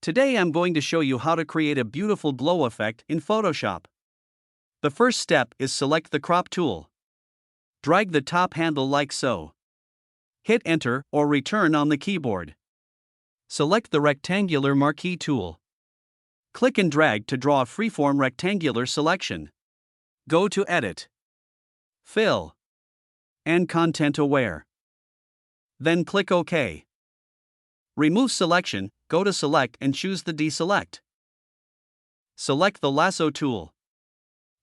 Today I'm going to show you how to create a beautiful glow effect in Photoshop. The first step is select the crop tool. Drag the top handle like so. Hit Enter or Return on the keyboard. Select the rectangular marquee tool. Click and drag to draw a freeform rectangular selection. Go to Edit, Fill, and Content Aware. Then click OK. Remove selection, go to Select and choose the Deselect. Select the lasso tool.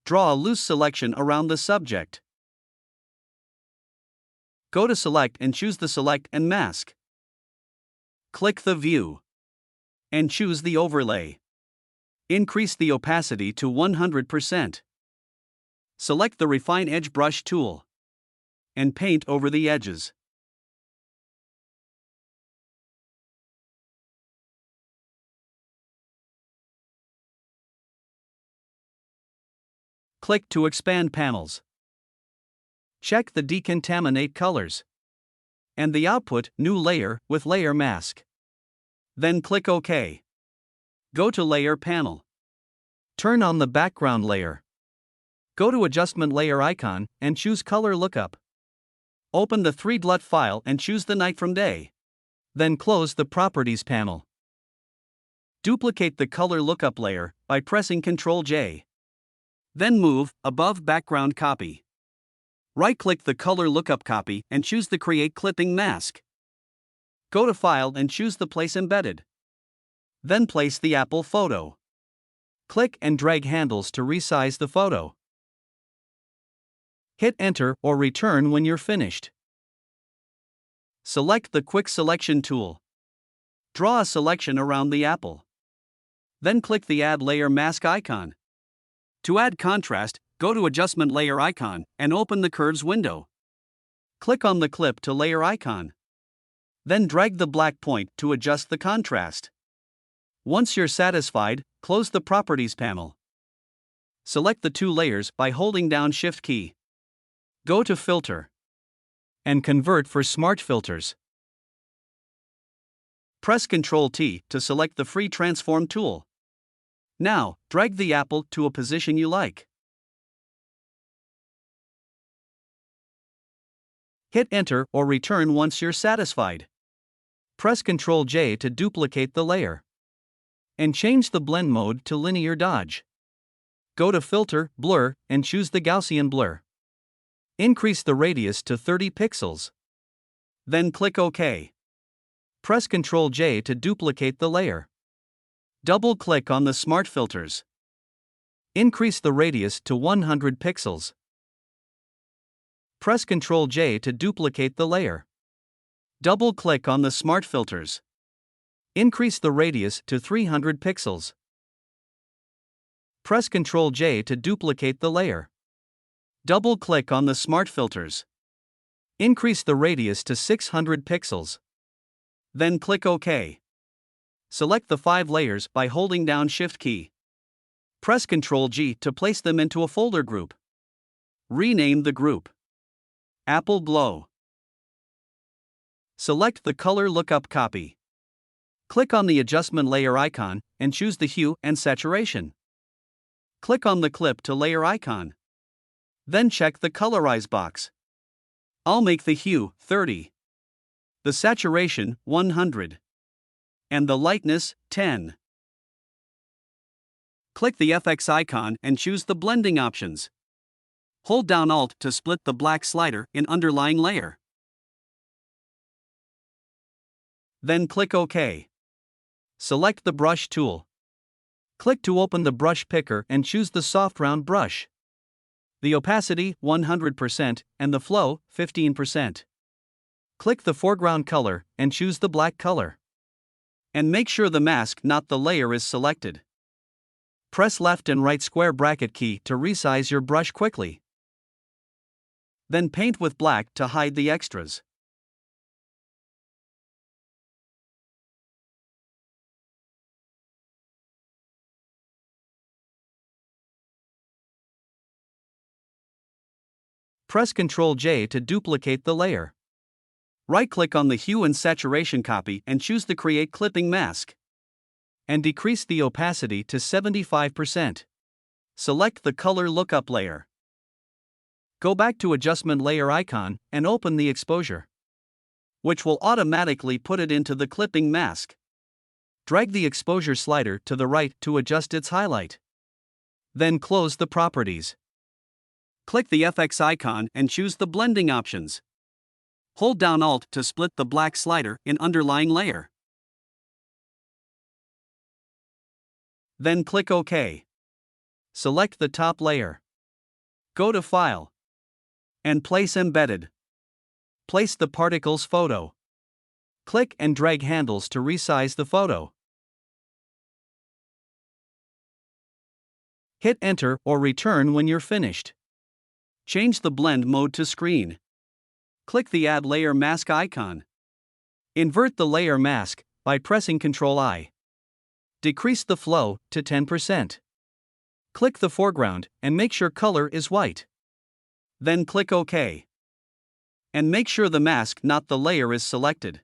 Draw a loose selection around the subject. Go to Select and choose the Select and Mask. Click the View and choose the Overlay. Increase the opacity to 100%. Select the Refine Edge Brush tool and paint over the edges. Click to expand panels. Check the Decontaminate colors and the output New Layer with Layer Mask. Then click OK. Go to Layer panel. Turn on the background layer. Go to Adjustment Layer icon and choose Color Lookup. Open the 3-dot file and choose the night from day. Then close the Properties panel. Duplicate the Color Lookup layer by pressing Ctrl-J. Then move above Background Copy. Right-click the Color Lookup copy and choose the Create Clipping Mask. Go to File and choose the Place Embedded. Then place the Apple photo. Click and drag handles to resize the photo. Hit Enter or Return when you're finished. Select the Quick Selection tool. Draw a selection around the apple. Then click the Add Layer Mask icon. To add contrast, go to Adjustment Layer icon and open the Curves window. Click on the Clip to Layer icon. Then drag the black point to adjust the contrast. Once you're satisfied, close the Properties panel. Select the two layers by holding down Shift key. Go to Filter and Convert for Smart Filters. Press Ctrl-T to select the Free Transform tool. Now, drag the apple to a position you like. Hit Enter or Return once you're satisfied. Press Ctrl-J to duplicate the layer. And change the blend mode to Linear Dodge. Go to Filter, Blur, and choose the Gaussian Blur. Increase the radius to 30 pixels. Then click OK. Press Ctrl-J to duplicate the layer. Double-click on the Smart Filters. Increase the radius to 100 pixels. Press Ctrl-J to duplicate the layer. Double-click on the Smart Filters. Increase the radius to 300 pixels. Press Ctrl-J to duplicate the layer. Double-click on the Smart Filters. Increase the radius to 600 pixels. Then click OK. Select the 5 layers by holding down Shift key. Press Ctrl-G to place them into a folder group. Rename the group Apple Glow. Select the Color Lookup copy. Click on the Adjustment Layer icon and choose the Hue and Saturation. Click on the Clip to Layer icon. Then check the Colorize box. I'll make the hue 30, the saturation 100, and the lightness 10. Click the FX icon and choose the blending options. Hold down Alt to split the black slider in underlying layer. Then click OK. Select the Brush tool. Click to open the brush picker and choose the soft round brush. The opacity 100% and the flow 15%. Click the foreground color and choose the black color. And make sure the mask, not the layer, is selected. Press left and right square bracket key to resize your brush quickly. Then paint with black to hide the extras. Press Ctrl-J to duplicate the layer. Right-click on the Hue and Saturation copy and choose the Create Clipping Mask. and decrease the opacity to 75%. Select the color lookup layer. Go back to adjustment layer icon and open the exposure, which will automatically put it into the clipping mask. Drag the exposure slider to the right to adjust its highlight. Then close the properties. Click the FX icon and choose the blending options. Hold down Alt to split the black slider in underlying layer. Then click OK. Select the top layer. Go to File and place Embedded. Place the particles photo. Click and drag handles to resize the photo. Hit Enter or Return when you're finished. Change the blend mode to screen. Click the Add Layer Mask icon. Invert the layer mask by pressing Ctrl-I. Decrease the flow to 10%. Click the foreground and make sure color is white. Then click OK. And make sure the mask, not the layer, is selected.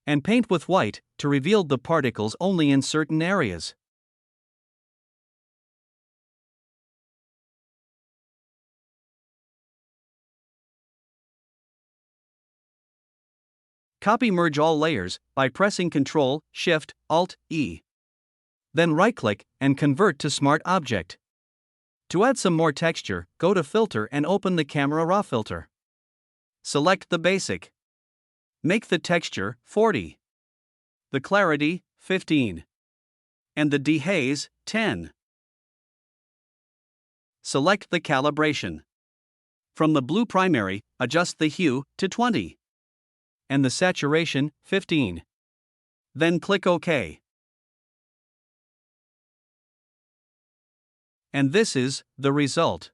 And paint with white to reveal the particles only in certain areas. Copy merge all layers by pressing Ctrl, Shift, Alt, E. Then right-click and convert to Smart Object. To add some more texture, go to Filter and open the Camera Raw filter. Select the Basic. Make the texture 40. The clarity 15. And the dehaze 10. Select the calibration. From the blue primary, adjust the hue to 20. And the saturation 15. Then click OK. And this is the result.